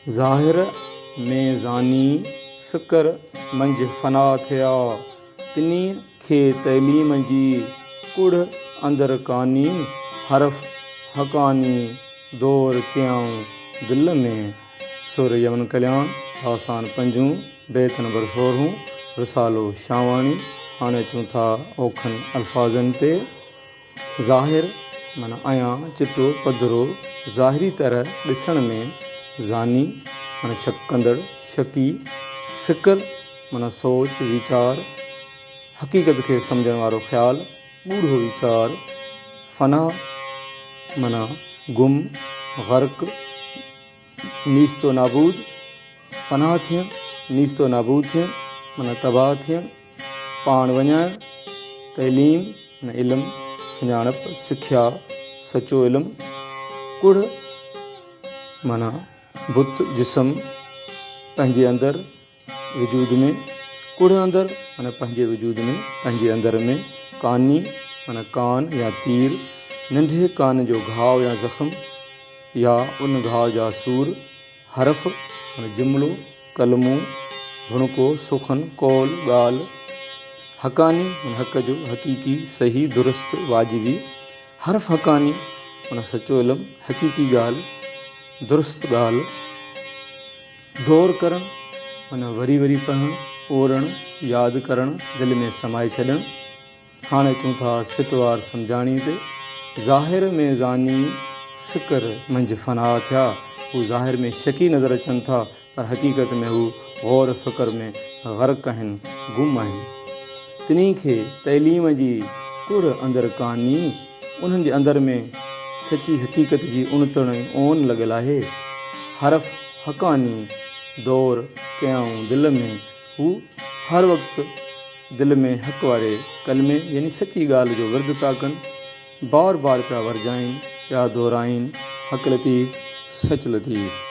ज़ाहिर में ज़ानी फ़िक्र मंझि फ़ना थिया, तिनी खे तइलीम जी कुड़ अंदर कानी, हरफ हकानी दौर कयाऊं दिल में। सुर यमन कल्याण आसान पंजूं बैत नंबर 16 रिसालो शावानी। हाणे अचूं था औखनि अल्फाज़नि ते। ज़ाहिर माना आया चिटो पधरो, ज़ाहिरी तरह ॾिसण में, ज़ानी माना शक कंदड़ शकी, फ़िक्र माना सोच वीचार, हक़ीक़त खे सम्झण वारो ख़्याल ॻूढ़ो वीचार, फ़ना माना गुम ग़र्क़ नीस्तो नाबूद, पनाह थियण नीस्तो नाबूद थियण माना तबाह थियण, पाण वञाइण, तइलीम माना इल्म सुञाणप सिख्या सचो इल्म, कुड़ माना बुत जिस्म पंहिंजे अंदरि वजूद में, कुड़ अंदरि माना पंहिंजे वजूद में पंहिंजे अंदर में, कानी माना कान या तीर, नंढे कान जो घाव या ज़ख़्म या उन घाव जा सूर, हरफ माना जुमिलो कलमो भुणको सुखन कौल ॻाल्हि, हकानी माना हक़ जो हक़ीक़ी सही दुरुस्त वाजिबी, हरफ हकानी माना सचो इल्म हक़ीक़ी ॻाल्हि दुरुस्त ॻाल्हि, दौर करण माना वरी वरी पढ़ण ओरण यादि करण दिलि में समाए छॾण। हाणे अचूं था सिटवार सम्झाणी ते। ज़ाहिर में ज़ानी फ़िक्र मंझि फ़ना थिया, हू ज़ाहिर में शकी नज़र अचनि था पर हक़ीक़त में हू गौर फ़िक्र में ग़र्क़ आहिनि, गुम आहिनि। तिनी खे तइलीम जी कुड़ अंदरि कानी, उन्हनि जे अंदर में सची हक़ीक़त जी उणतण ओन लॻल आहे। हरफ हकानी दौर कयाऊं दिल में, हू हर वक़्तु दिल में हक़ वारे कलमे यानी सची ॻाल्हि जो विर्द था कनि, बार बार पिया वरजाइनि पिया दोहराइनि, हक़ लतीफ़ सच लतीफ़।